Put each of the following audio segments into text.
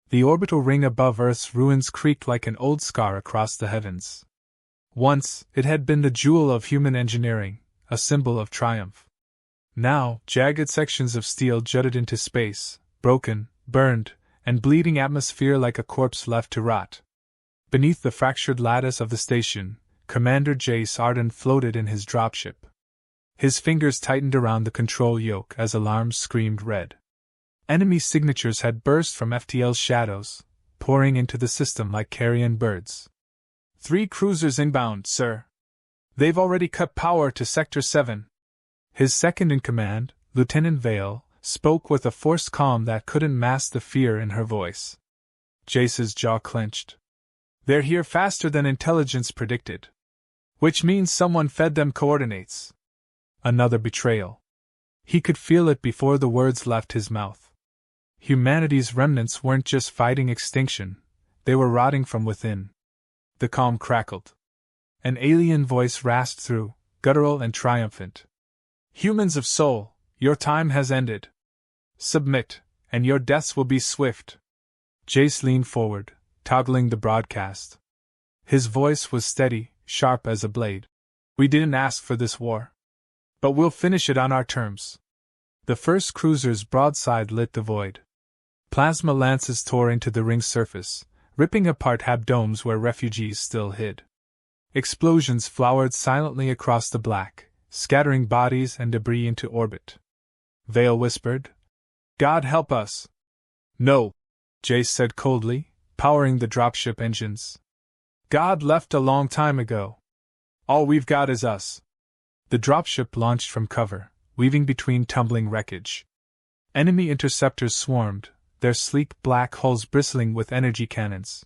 The orbital ring above Earth's ruins creaked like an old scar across the heavens. Once, it had been the jewel of human engineering, a symbol of triumph. Now, jagged sections of steel jutted into space, broken, burned, and bleeding atmosphere like a corpse left to rot. Beneath the fractured lattice of the station, Commander Jace Arden floated in his dropship. His fingers tightened around the control yoke as alarms screamed red. Enemy signatures had burst from FTL's shadows, pouring into the system like carrion birds. 3 cruisers inbound, sir. They've already cut power to Sector 7. His second-in-command, Lieutenant Vale, spoke with a forced calm that couldn't mask the fear in her voice. Jace's jaw clenched. They're here faster than intelligence predicted. Which means someone fed them coordinates. Another betrayal. He could feel it before the words left his mouth. Humanity's remnants weren't just fighting extinction, they were rotting from within. The calm crackled. An alien voice rasped through, guttural and triumphant. Humans of soul, your time has ended. Submit, and your deaths will be swift. Jace leaned forward, toggling the broadcast. His voice was steady, sharp as a blade. We didn't ask for this war. But we'll finish it on our terms. The first cruiser's broadside lit the void. Plasma lances tore into the ring's surface, ripping apart habdomes where refugees still hid. Explosions flowered silently across the black, scattering bodies and debris into orbit. Vale whispered, God help us. No, Jace said coldly, powering the dropship engines. God left a long time ago. All we've got is us. The dropship launched from cover, weaving between tumbling wreckage. Enemy interceptors swarmed, their sleek black hulls bristling with energy cannons.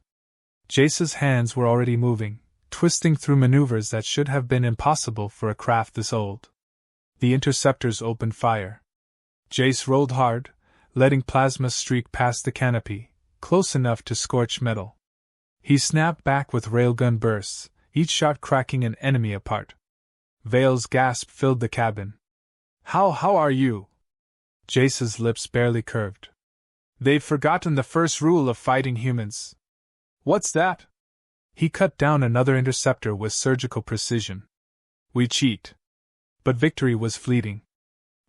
Jace's hands were already moving, twisting through maneuvers that should have been impossible for a craft this old. The interceptors opened fire. Jace rolled hard, letting plasma streak past the canopy, close enough to scorch metal. He snapped back with railgun bursts, each shot cracking an enemy apart. Vale's gasp filled the cabin. How are you? Jace's lips barely curved. They've forgotten the first rule of fighting humans. What's that? He cut down another interceptor with surgical precision. We cheat. But victory was fleeting.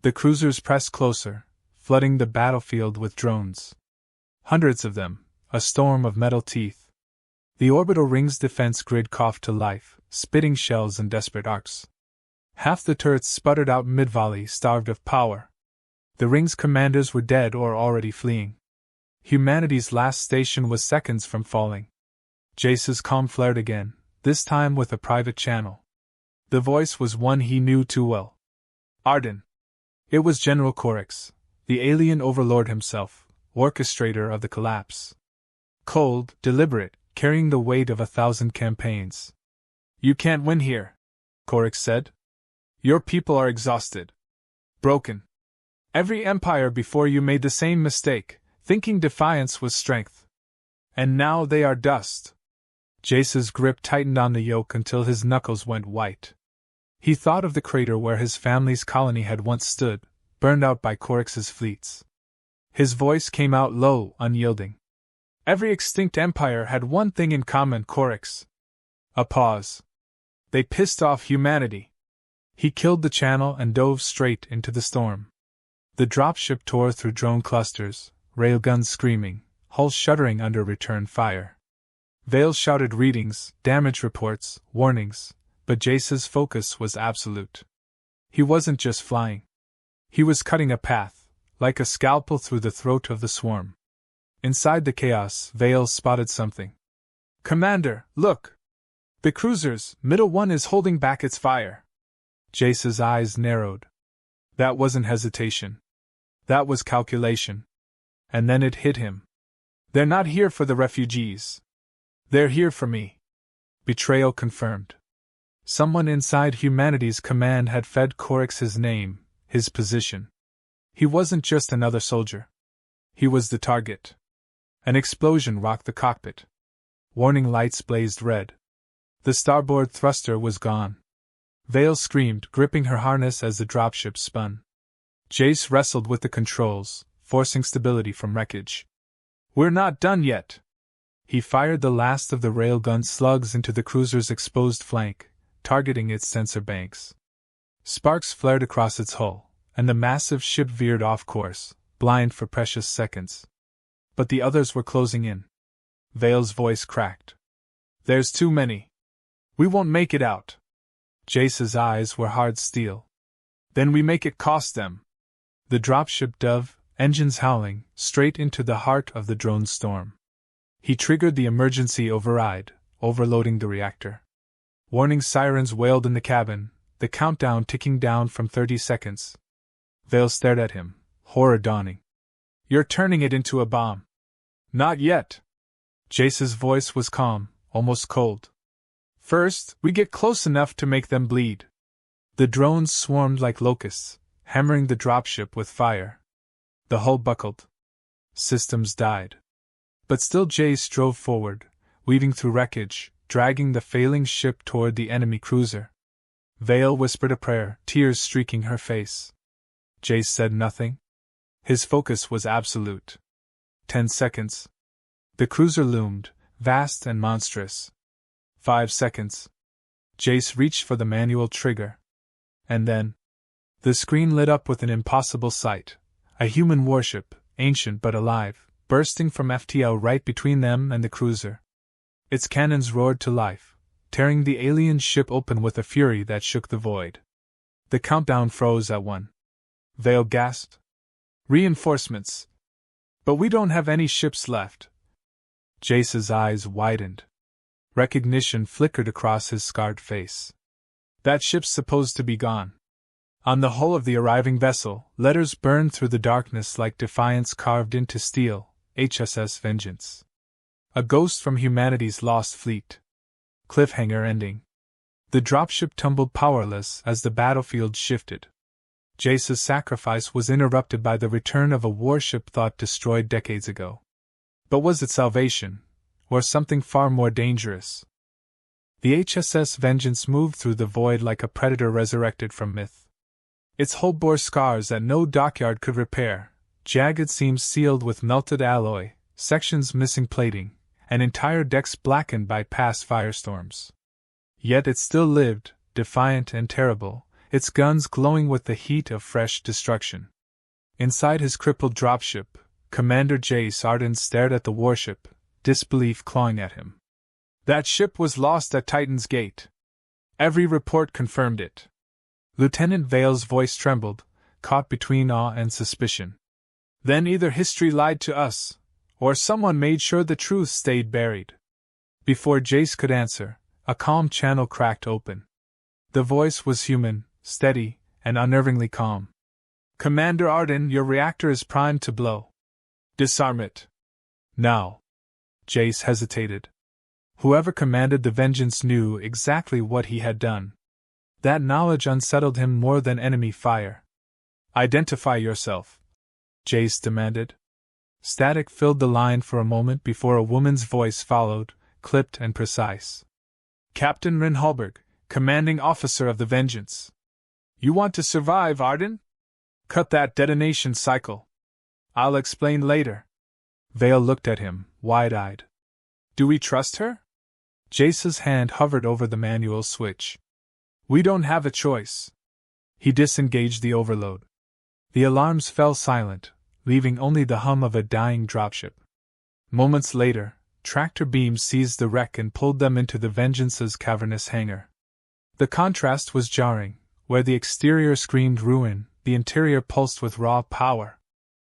The cruisers pressed closer, flooding the battlefield with drones. Hundreds of them, a storm of metal teeth. The orbital ring's defense grid coughed to life, spitting shells in desperate arcs. Half the turrets sputtered out mid-volley, starved of power. The ring's commanders were dead or already fleeing. Humanity's last station was seconds from falling. Jace's calm flared again, this time with a private channel. The voice was one he knew too well. Arden. It was General Khorix, the alien overlord himself, orchestrator of the collapse. Cold, deliberate, carrying the weight of 1,000 campaigns. You can't win here, Khorix said. Your people are exhausted. Broken. Every empire before you made the same mistake, thinking defiance was strength. And now they are dust. Jace's grip tightened on the yoke until his knuckles went white. He thought of the crater where his family's colony had once stood, burned out by Khorix's fleets. His voice came out low, unyielding. Every extinct empire had one thing in common, Khorix. A pause. They pissed off humanity. He killed the channel and dove straight into the storm. The dropship tore through drone clusters, railguns screaming, hulls shuddering under return fire. Vale shouted readings, damage reports, warnings, but Jace's focus was absolute. He wasn't just flying. He was cutting a path, like a scalpel through the throat of the swarm. Inside the chaos, Vale spotted something. Commander, look! The cruiser's middle one is holding back its fire. Jace's eyes narrowed. That wasn't hesitation. That was calculation. And then it hit him. They're not here for the refugees. They're here for me. Betrayal confirmed. Someone inside humanity's command had fed Khorix his name, his position. He wasn't just another soldier. He was the target. An explosion rocked the cockpit. Warning lights blazed red. The starboard thruster was gone. Vale screamed, gripping her harness as the dropship spun. Jace wrestled with the controls, forcing stability from wreckage. We're not done yet. He fired the last of the railgun slugs into the cruiser's exposed flank, targeting its sensor banks. Sparks flared across its hull, and the massive ship veered off course, blind for precious seconds. But the others were closing in. Vale's voice cracked. There's too many. We won't make it out. Jace's eyes were hard steel. Then we make it cost them. The dropship dove, engines howling, straight into the heart of the drone storm. He triggered the emergency override, overloading the reactor. Warning sirens wailed in the cabin, the countdown ticking down from 30 seconds. Vale stared at him, horror dawning. You're turning it into a bomb. Not yet. Jace's voice was calm, almost cold. First, we get close enough to make them bleed. The drones swarmed like locusts, hammering the dropship with fire. The hull buckled. Systems died. But still Jace drove forward, weaving through wreckage, dragging the failing ship toward the enemy cruiser. Vale whispered a prayer, tears streaking her face. Jace said nothing. His focus was absolute. 10 seconds. The cruiser loomed, vast and monstrous. 5 seconds. Jace reached for the manual trigger. And then, the screen lit up with an impossible sight. A human warship, ancient but alive, bursting from FTL right between them and the cruiser. Its cannons roared to life, tearing the alien ship open with a fury that shook the void. The countdown froze at 1. Vale gasped. Reinforcements. But we don't have any ships left. Jace's eyes widened. Recognition flickered across his scarred face. That ship's supposed to be gone. On the hull of the arriving vessel, letters burned through the darkness like defiance carved into steel, HSS Vengeance. A ghost from humanity's lost fleet. Cliffhanger ending. The dropship tumbled powerless as the battlefield shifted. Jace's sacrifice was interrupted by the return of a warship thought destroyed decades ago. But was it salvation, or something far more dangerous? The HSS Vengeance moved through the void like a predator resurrected from myth. Its hull bore scars that no dockyard could repair, jagged seams sealed with melted alloy, sections missing plating, and entire decks blackened by past firestorms. Yet it still lived, defiant and terrible, its guns glowing with the heat of fresh destruction. Inside his crippled dropship, Commander Jace Arden stared at the warship, disbelief clawing at him. That ship was lost at Titan's Gate. Every report confirmed it. Lieutenant Vale's voice trembled, caught between awe and suspicion. Then either history lied to us, or someone made sure the truth stayed buried. Before Jace could answer, a calm channel cracked open. The voice was human, steady, and unnervingly calm. Commander Arden, your reactor is primed to blow. Disarm it. Now. Jace hesitated. Whoever commanded the Vengeance knew exactly what he had done. That knowledge unsettled him more than enemy fire. Identify yourself, Jace demanded. Static filled the line for a moment before a woman's voice followed, clipped and precise. Captain Rin Hallberg, commanding officer of the Vengeance. You want to survive, Arden? Cut that detonation cycle. I'll explain later. Vale looked at him, wide-eyed. Do we trust her? Jace's hand hovered over the manual switch. We don't have a choice. He disengaged the overload. The alarms fell silent, leaving only the hum of a dying dropship. Moments later, tractor beams seized the wreck and pulled them into the Vengeance's cavernous hangar. The contrast was jarring. Where the exterior screamed ruin, the interior pulsed with raw power.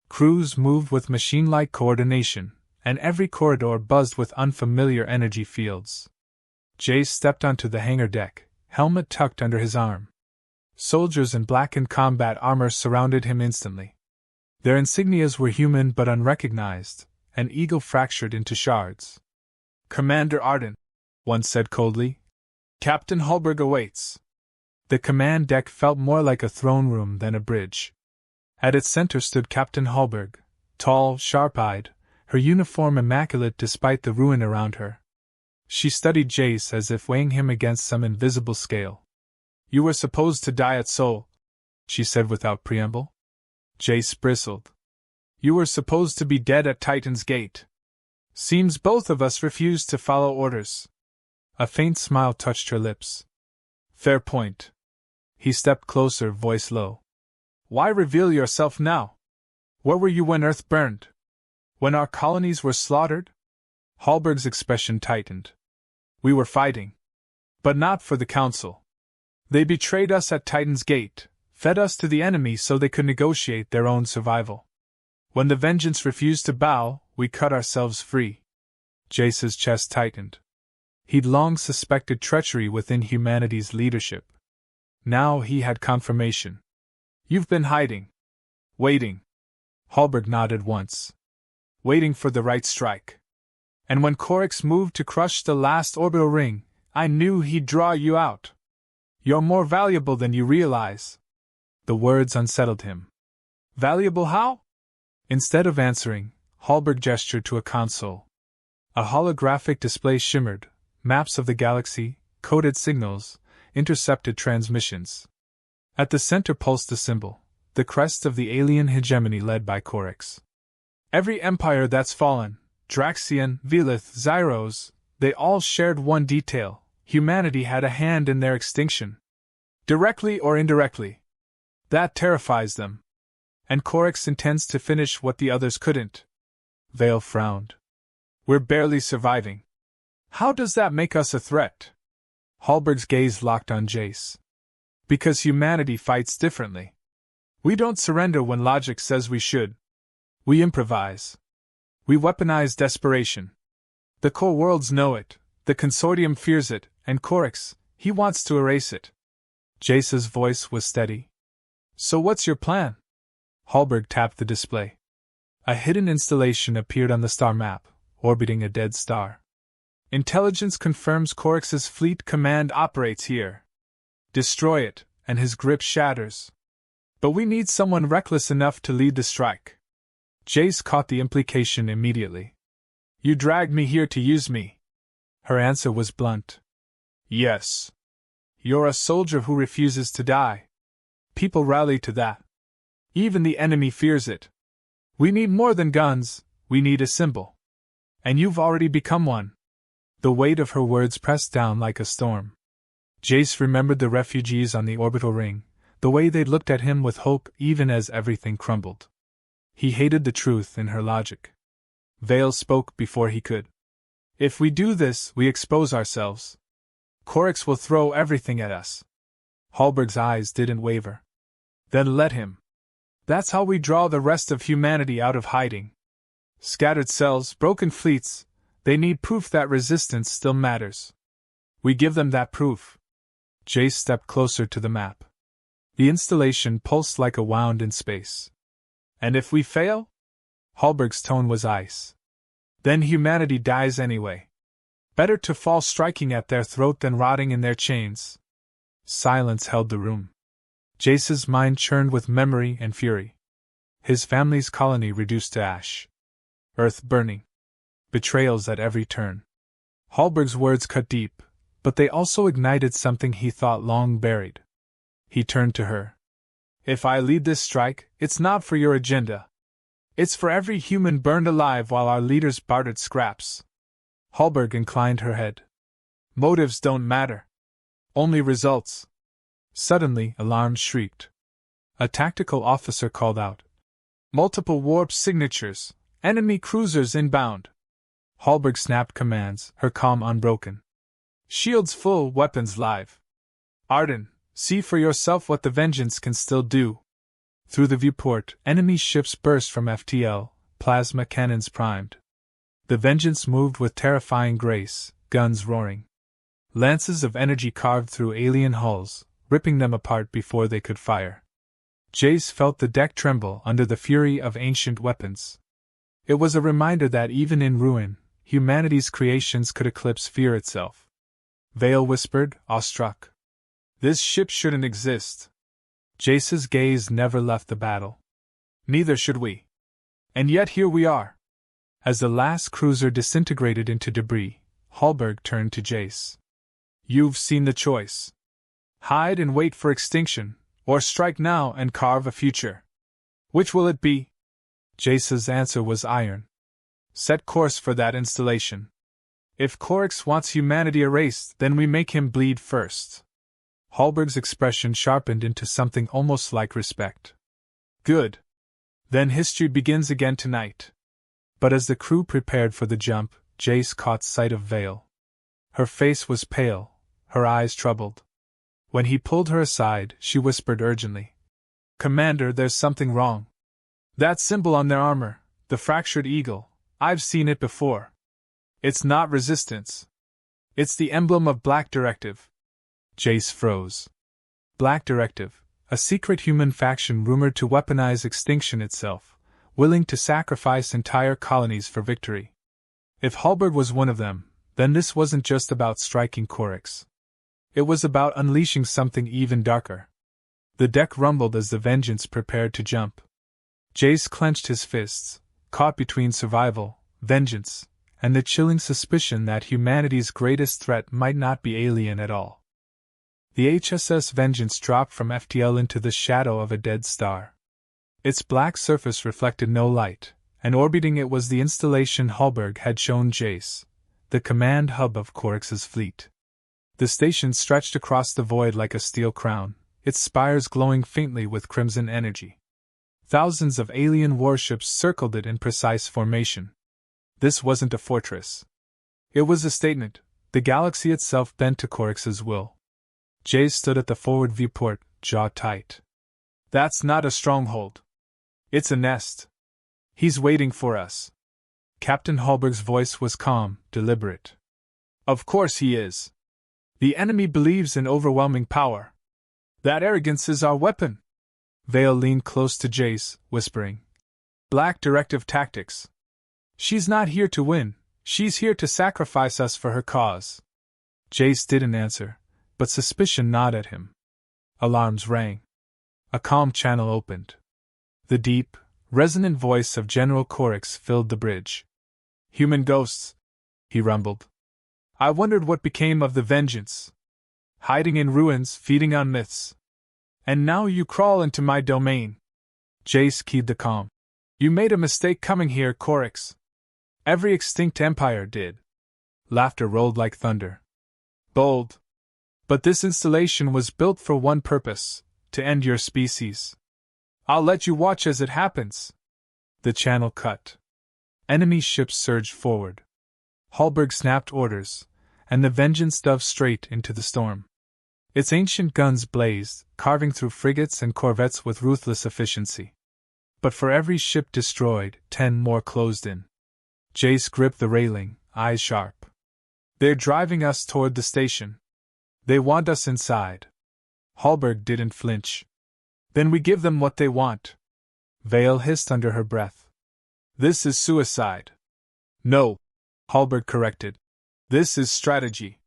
Crews moved with machine-like coordination, and every corridor buzzed with unfamiliar energy fields. Jace stepped onto the hangar deck, helmet tucked under his arm. Soldiers in blackened combat armor surrounded him instantly. Their insignias were human but unrecognized, an eagle fractured into shards. Commander Arden, one said coldly. Captain Hallberg awaits. The command deck felt more like a throne room than a bridge. At its center stood Captain Hallberg, tall, sharp-eyed, her uniform immaculate despite the ruin around her. She studied Jace as if weighing him against some invisible scale. You were supposed to die at Seoul, she said without preamble. Jace bristled. You were supposed to be dead at Titan's Gate. Seems both of us refused to follow orders. A faint smile touched her lips. Fair point. He stepped closer, voice low. Why reveal yourself now? Where were you when Earth burned? When our colonies were slaughtered? Hallberg's expression tightened. We were fighting. But not for the Council. They betrayed us at Titan's Gate, fed us to the enemy so they could negotiate their own survival. When the Vengeance refused to bow, we cut ourselves free. Jace's chest tightened. He'd long suspected treachery within humanity's leadership. Now he had confirmation. You've been hiding. Waiting. Hallberg nodded once. Waiting for the right strike. And when Khorix moved to crush the last orbital ring, I knew he'd draw you out. You're more valuable than you realize. The words unsettled him. Valuable how? Instead of answering, Hallberg gestured to a console. A holographic display shimmered, maps of the galaxy, coded signals, intercepted transmissions. At the center pulsed a symbol, the crest of the alien hegemony led by Khorix. Every empire that's fallen, Draxian, Velith, Zyros, they all shared one detail: humanity had a hand in their extinction. Directly or indirectly. That terrifies them. And Khorix intends to finish what the others couldn't. Vale frowned. We're barely surviving. How does that make us a threat? Hallberg's gaze locked on Jace. Because humanity fights differently. We don't surrender when logic says we should. We improvise. We weaponize desperation. The core worlds know it, the consortium fears it, and Khorix, he wants to erase it. Jace's voice was steady. So what's your plan? Hallberg tapped the display. A hidden installation appeared on the star map, orbiting a dead star. Intelligence confirms Khorix's fleet command operates here. Destroy it, and his grip shatters. But we need someone reckless enough to lead the strike. Jace caught the implication immediately. You dragged me here to use me. Her answer was blunt. Yes. You're a soldier who refuses to die. People rally to that. Even the enemy fears it. We need more than guns, we need a symbol. And you've already become one. The weight of her words pressed down like a storm. Jace remembered the refugees on the orbital ring, the way they'd looked at him with hope even as everything crumbled. He hated the truth in her logic. Vale spoke before he could. If we do this, we expose ourselves. Khorix will throw everything at us. Hallberg's eyes didn't waver. Then let him. That's how we draw the rest of humanity out of hiding. Scattered cells, broken fleets, they need proof that resistance still matters. We give them that proof. Jace stepped closer to the map. The installation pulsed like a wound in space. And if we fail? Hallberg's tone was ice. Then humanity dies anyway. Better to fall striking at their throat than rotting in their chains. Silence held the room. Jace's mind churned with memory and fury. His family's colony reduced to ash. Earth burning. Betrayals at every turn. Hallberg's words cut deep, but they also ignited something he thought long buried. He turned to her. If I lead this strike, it's not for your agenda. It's for every human burned alive while our leaders bartered scraps. Hallberg inclined her head. Motives don't matter. Only results. Suddenly, alarms shrieked. A tactical officer called out. Multiple warp signatures. Enemy cruisers inbound. Hallberg snapped commands, her calm unbroken. Shields full, weapons live. Arden, see for yourself what the Vengeance can still do. Through the viewport, enemy ships burst from FTL, plasma cannons primed. The Vengeance moved with terrifying grace, guns roaring. Lances of energy carved through alien hulls, ripping them apart before they could fire. Jace felt the deck tremble under the fury of ancient weapons. It was a reminder that even in ruin, humanity's creations could eclipse fear itself. Vale whispered, awestruck. This ship shouldn't exist. Jace's gaze never left the battle. Neither should we. And yet here we are. As the last cruiser disintegrated into debris, Hallberg turned to Jace. You've seen the choice. Hide and wait for extinction, or strike now and carve a future. Which will it be? Jace's answer was iron. Set course for that installation. If Khorix wants humanity erased, then we make him bleed first. Hallberg's expression sharpened into something almost like respect. Good. Then history begins again tonight. But as the crew prepared for the jump, Jace caught sight of Vale. Her face was pale, her eyes troubled. When he pulled her aside, she whispered urgently, "Commander, there's something wrong. That symbol on their armor, the fractured eagle, I've seen it before. It's not resistance. It's the emblem of Black Directive." Jace froze. Black Directive, a secret human faction rumored to weaponize extinction itself, willing to sacrifice entire colonies for victory. If Hallberg was one of them, then this wasn't just about striking Khorix. It was about unleashing something even darker. The deck rumbled as the Vengeance prepared to jump. Jace clenched his fists, caught between survival, vengeance, and the chilling suspicion that humanity's greatest threat might not be alien at all. The HSS Vengeance dropped from FTL into the shadow of a dead star. Its black surface reflected no light, and orbiting it was the installation Hallberg had shown Jace, the command hub of Khorix's fleet. The station stretched across the void like a steel crown, its spires glowing faintly with crimson energy. Thousands of alien warships circled it in precise formation. This wasn't a fortress. It was a statement, the galaxy itself bent to Khorix's will. Jace stood at the forward viewport, jaw tight. That's not a stronghold. It's a nest. He's waiting for us. Captain Hallberg's voice was calm, deliberate. Of course he is. The enemy believes in overwhelming power. That arrogance is our weapon. Vale leaned close to Jace, whispering. Black Directive tactics. She's not here to win, she's here to sacrifice us for her cause. Jace didn't answer, but suspicion gnawed at him. Alarms rang. A calm channel opened. The deep, resonant voice of General Khorix filled the bridge. Human ghosts, he rumbled. I wondered what became of the Vengeance. Hiding in ruins, feeding on myths. And now you crawl into my domain. Jace keyed the calm. You made a mistake coming here, Khorix. Every extinct empire did. Laughter rolled like thunder. Bold. But this installation was built for one purpose, to end your species. I'll let you watch as it happens. The channel cut. Enemy ships surged forward. Hallberg snapped orders, and the Vengeance dove straight into the storm. Its ancient guns blazed, carving through frigates and corvettes with ruthless efficiency. But for every ship destroyed, 10 more closed in. Jace gripped the railing, eyes sharp. They're driving us toward the station. They want us inside. Hallberg didn't flinch. Then we give them what they want. Vale hissed under her breath. This is suicide. No, Hallberg corrected. This is strategy.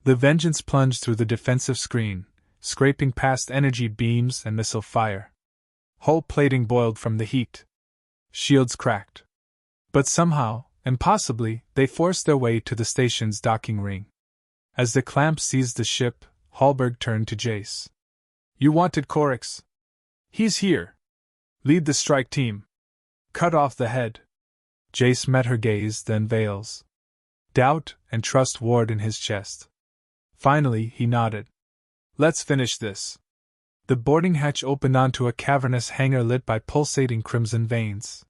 The Vengeance plunged through the defensive screen, scraping past energy beams and missile fire. Hull plating boiled from the heat. Shields cracked. But somehow, impossibly, they forced their way to the station's docking ring. As the clamps seized the ship, Hallberg turned to Jace. You wanted Khorix. He's here. Lead the strike team. Cut off the head. Jace met her gaze, then Vale's. Doubt and trust warred in his chest. Finally, he nodded. Let's finish this. The boarding hatch opened onto a cavernous hangar lit by pulsating crimson veins.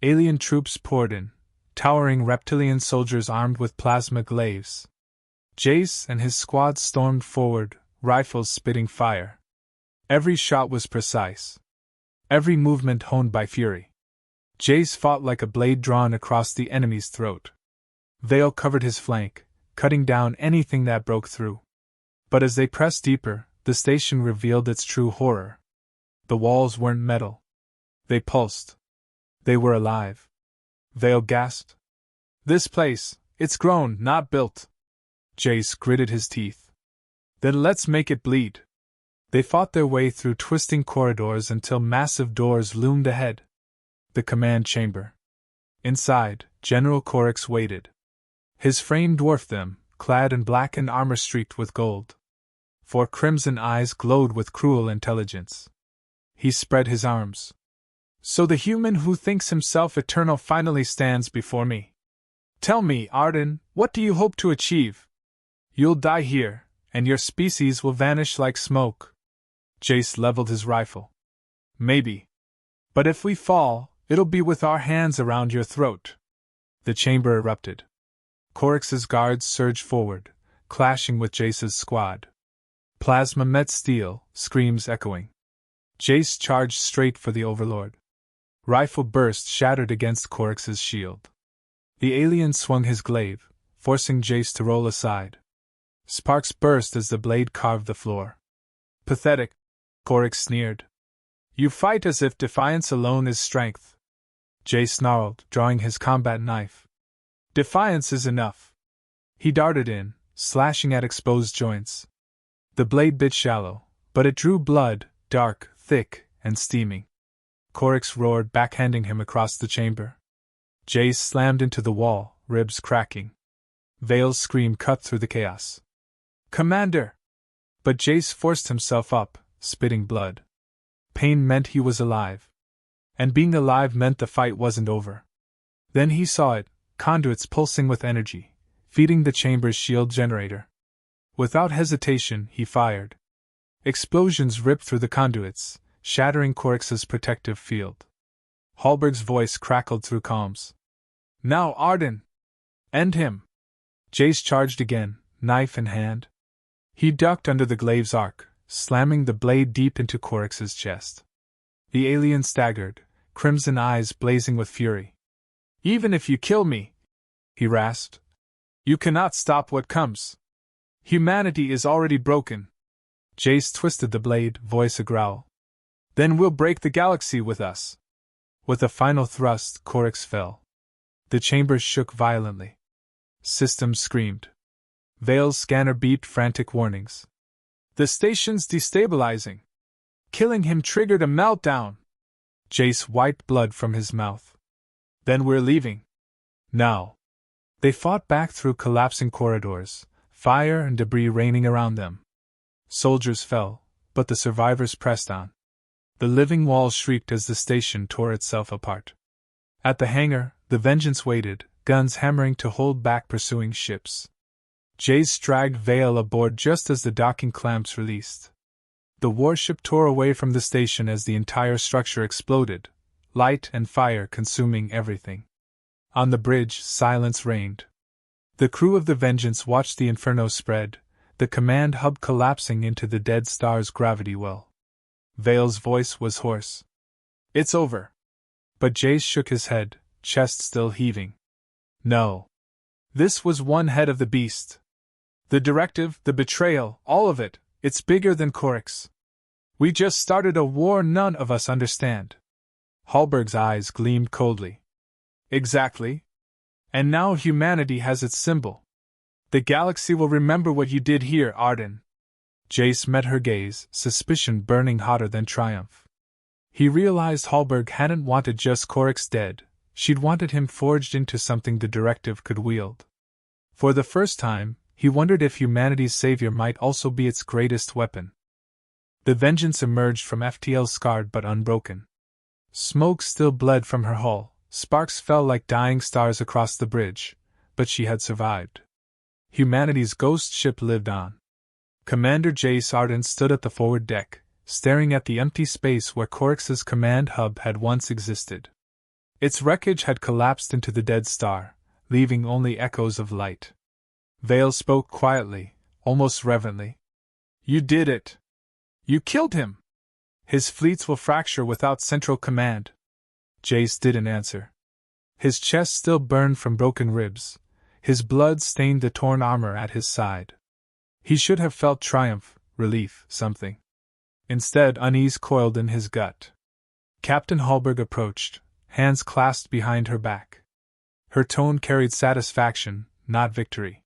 Alien troops poured in, towering reptilian soldiers armed with plasma glaives. Jace and his squad stormed forward, rifles spitting fire. Every shot was precise. Every movement honed by fury. Jace fought like a blade drawn across the enemy's throat. Vale covered his flank, cutting down anything that broke through. But as they pressed deeper, the station revealed its true horror. The walls weren't metal. They pulsed. They were alive. Vale gasped. This place, it's grown, not built. Jace gritted his teeth. Then let's make it bleed. They fought their way through twisting corridors until massive doors loomed ahead. The command chamber. Inside, General Khorix waited. His frame dwarfed them, clad in black and armor streaked with gold. 4 crimson eyes glowed with cruel intelligence. He spread his arms. So the human who thinks himself eternal finally stands before me. Tell me, Arden, what do you hope to achieve? You'll die here, and your species will vanish like smoke. Jace leveled his rifle. Maybe. But if we fall, it'll be with our hands around your throat. The chamber erupted. Khorix's guards surged forward, clashing with Jace's squad. Plasma met steel, screams echoing. Jace charged straight for the overlord. Rifle burst shattered against Khorix's shield. The alien swung his glaive, forcing Jace to roll aside. Sparks burst as the blade carved the floor. Pathetic, Khorix sneered. You fight as if defiance alone is strength. Jace snarled, drawing his combat knife. Defiance is enough. He darted in, slashing at exposed joints. The blade bit shallow, but it drew blood, dark, thick, and steaming. Khorix roared, backhanding him across the chamber. Jace slammed into the wall, ribs cracking. Vale's scream cut through the chaos. Commander! But Jace forced himself up, spitting blood. Pain meant he was alive. And being alive meant the fight wasn't over. Then he saw it, conduits pulsing with energy, feeding the chamber's shield generator. Without hesitation, he fired. Explosions ripped through the conduits, shattering Khorix's protective field. Hallberg's voice crackled through comms. Now, Arden! End him! Jace charged again, knife in hand. He ducked under the glaive's arc, slamming the blade deep into Khorix's chest. The alien staggered, crimson eyes blazing with fury. Even if you kill me, he rasped, you cannot stop what comes. Humanity is already broken. Jace twisted the blade, voice a growl. Then we'll break the galaxy with us. With a final thrust, Khorix fell. The chamber shook violently. Systems screamed. Vale's scanner beeped frantic warnings. The station's destabilizing. Killing him triggered a meltdown. Jace wiped blood from his mouth. Then we're leaving. Now. They fought back through collapsing corridors, fire and debris raining around them. Soldiers fell, but the survivors pressed on. The living walls shrieked as the station tore itself apart. At the hangar, the Vengeance waited, guns hammering to hold back pursuing ships. Jace dragged Vale aboard just as the docking clamps released. The warship tore away from the station as the entire structure exploded, light and fire consuming everything. On the bridge, silence reigned. The crew of the Vengeance watched the inferno spread, the command hub collapsing into the dead star's gravity well. Vale's voice was hoarse. It's over. But Jace shook his head, chest still heaving. No. This was one head of the beast. The Directive, the betrayal, all of it, it's bigger than Khorix. We just started a war none of us understand. Hallberg's eyes gleamed coldly. Exactly. And now humanity has its symbol. The galaxy will remember what you did here, Arden. Jace met her gaze, suspicion burning hotter than triumph. He realized Hallberg hadn't wanted just Khorix dead, she'd wanted him forged into something the Directive could wield. For the first time, he wondered if humanity's savior might also be its greatest weapon. The Vengeance emerged from FTL scarred but unbroken. Smoke still bled from her hull, sparks fell like dying stars across the bridge, but she had survived. Humanity's ghost ship lived on. Commander Jace Arden stood at the forward deck, staring at the empty space where Khorix's command hub had once existed. Its wreckage had collapsed into the dead star, leaving only echoes of light. Vale spoke quietly, almost reverently. You did it. You killed him. His fleets will fracture without central command. Jace didn't answer. His chest still burned from broken ribs. His blood stained the torn armor at his side. He should have felt triumph, relief, something. Instead, unease coiled in his gut. Captain Hallberg approached, hands clasped behind her back. Her tone carried satisfaction, not victory.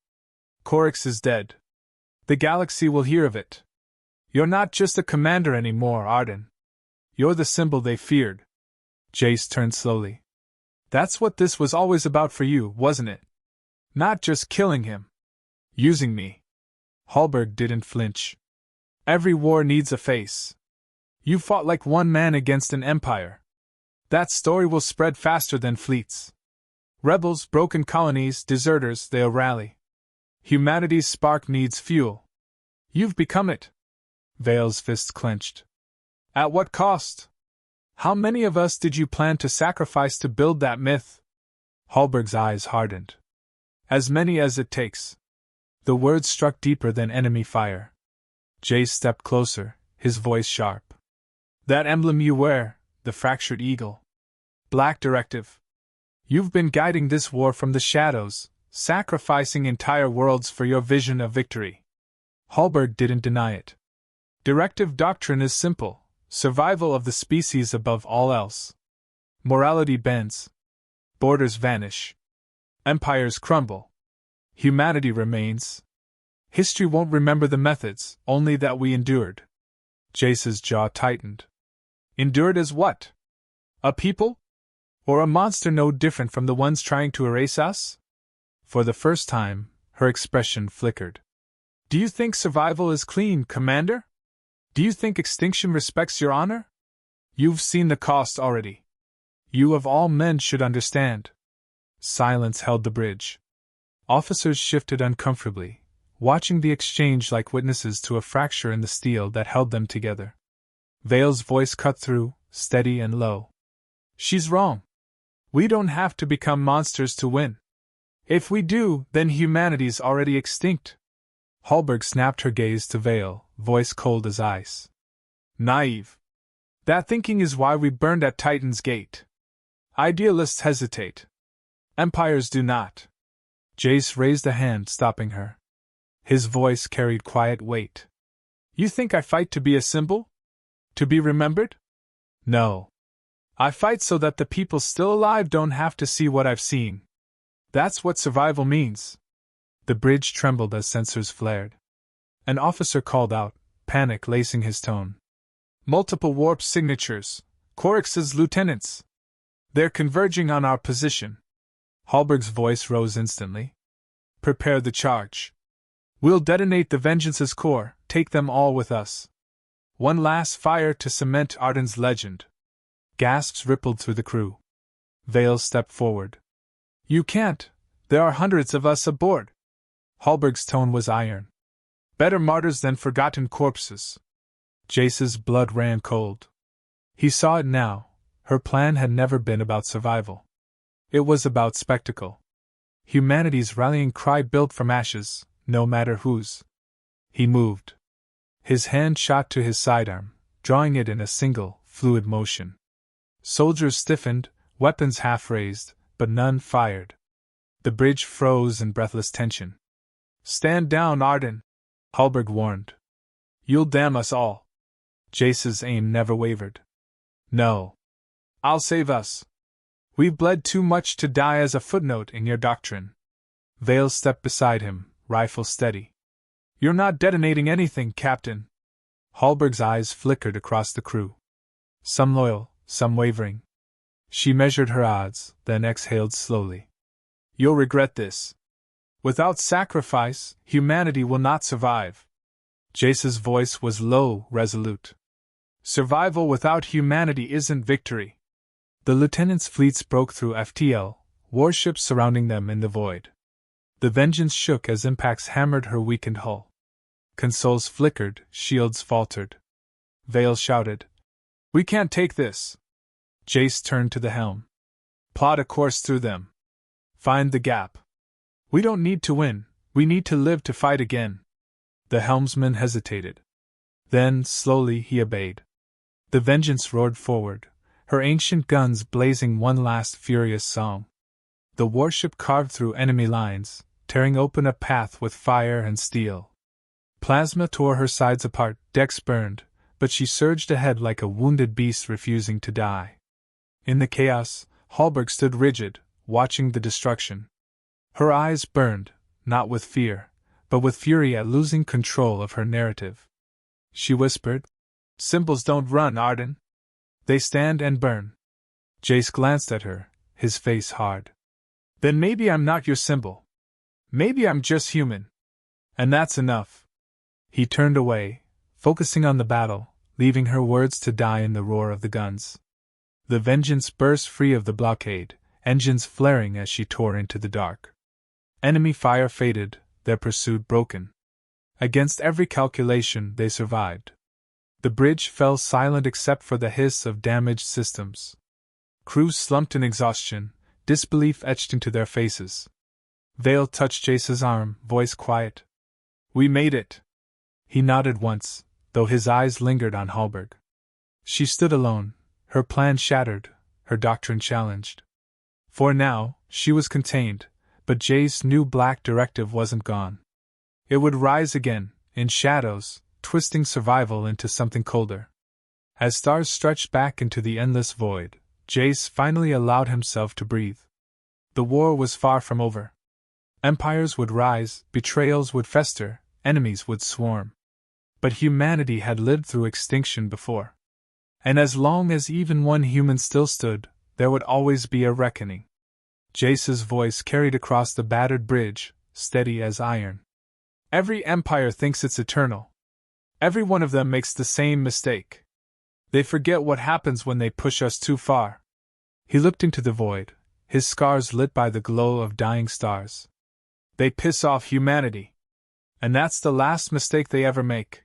Khorix is dead. The galaxy will hear of it. You're not just a commander anymore, Arden. You're the symbol they feared. Jace turned slowly. That's what this was always about for you, wasn't it? Not just killing him. Using me. Hallberg didn't flinch. Every war needs a face. You fought like one man against an empire. That story will spread faster than fleets. Rebels, broken colonies, deserters, they'll rally. Humanity's spark needs fuel. You've become it. Vale's fists clenched. At what cost? How many of us did you plan to sacrifice to build that myth? Hallberg's eyes hardened. As many as it takes. The words struck deeper than enemy fire. Jace stepped closer, his voice sharp. That emblem you wear, the fractured eagle. Black Directive. You've been guiding this war from the shadows, sacrificing entire worlds for your vision of victory. Hallberg didn't deny it. Directive doctrine is simple: survival of the species above all else. Morality bends. Borders vanish. Empires crumble. Humanity remains. History won't remember the methods, only that we endured. Jace's jaw tightened. Endured as what? A people? Or a monster no different from the ones trying to erase us? For the first time, her expression flickered. Do you think survival is clean, Commander? Do you think extinction respects your honor? You've seen the cost already. You of all men should understand. Silence held the bridge. Officers shifted uncomfortably, watching the exchange like witnesses to a fracture in the steel that held them together. Vale's voice cut through, steady and low. She's wrong. We don't have to become monsters to win. If we do, then humanity's already extinct. Hallberg snapped her gaze to Vale, voice cold as ice. Naive. That thinking is why we burned at Titan's Gate. Idealists hesitate. Empires do not. Jace raised a hand, stopping her. His voice carried quiet weight. You think I fight to be a symbol? To be remembered? No. I fight so that the people still alive don't have to see what I've seen. That's what survival means. The bridge trembled as sensors flared. An officer called out, panic lacing his tone. Multiple warp signatures. Khorix's lieutenants. They're converging on our position. Hallberg's voice rose instantly. Prepare the charge. We'll detonate the Vengeance's core, take them all with us. One last fire to cement Arden's legend. Gasps rippled through the crew. Vale stepped forward. You can't. There are hundreds of us aboard. Hallberg's tone was iron. Better martyrs than forgotten corpses. Jace's blood ran cold. He saw it now. Her plan had never been about survival. It was about spectacle. Humanity's rallying cry built from ashes, no matter whose. He moved. His hand shot to his sidearm, drawing it in a single, fluid motion. Soldiers stiffened, weapons half raised, but none fired. The bridge froze in breathless tension. Stand down, Arden, Hallberg warned. You'll damn us all. Jace's aim never wavered. No. I'll save us. We've bled too much to die as a footnote in your doctrine. Vale stepped beside him, rifle steady. You're not detonating anything, Captain. Hallberg's eyes flickered across the crew. Some loyal, some wavering. She measured her odds, then exhaled slowly. You'll regret this. Without sacrifice, humanity will not survive. Jace's voice was low, resolute. Survival without humanity isn't victory. The lieutenant's fleets broke through FTL, warships surrounding them in the void. The Vengeance shook as impacts hammered her weakened hull. Consoles flickered, shields faltered. Vale shouted, We can't take this. Jace turned to the helm. Plot a course through them. Find the gap. We don't need to win, we need to live to fight again. The helmsman hesitated. Then, slowly, he obeyed. The Vengeance roared forward, her ancient guns blazing one last furious song. The warship carved through enemy lines, tearing open a path with fire and steel. Plasma tore her sides apart, decks burned, but she surged ahead like a wounded beast refusing to die. In the chaos, Hallberg stood rigid, watching the destruction. Her eyes burned, not with fear, but with fury at losing control of her narrative. She whispered, Symbols don't run, Arden. They stand and burn. Jace glanced at her, his face hard. Then maybe I'm not your symbol. Maybe I'm just human. And that's enough. He turned away, focusing on the battle, leaving her words to die in the roar of the guns. The Vengeance burst free of the blockade, engines flaring as she tore into the dark. Enemy fire faded, their pursuit broken. Against every calculation, they survived. The bridge fell silent except for the hiss of damaged systems. Crews slumped in exhaustion, disbelief etched into their faces. Vale touched Jace's arm, voice quiet. "We made it." He nodded once, though his eyes lingered on Hallberg. She stood alone, her plan shattered, her doctrine challenged. For now, she was contained, but Jace's new black directive wasn't gone. It would rise again, in shadows, twisting survival into something colder. As stars stretched back into the endless void, Jace finally allowed himself to breathe. The war was far from over. Empires would rise, betrayals would fester, enemies would swarm. But humanity had lived through extinction before. And as long as even one human still stood, there would always be a reckoning. Jace's voice carried across the battered bridge, steady as iron. Every empire thinks it's eternal. Every one of them makes the same mistake. They forget what happens when they push us too far. He looked into the void, his scars lit by the glow of dying stars. They piss off humanity. And that's the last mistake they ever make.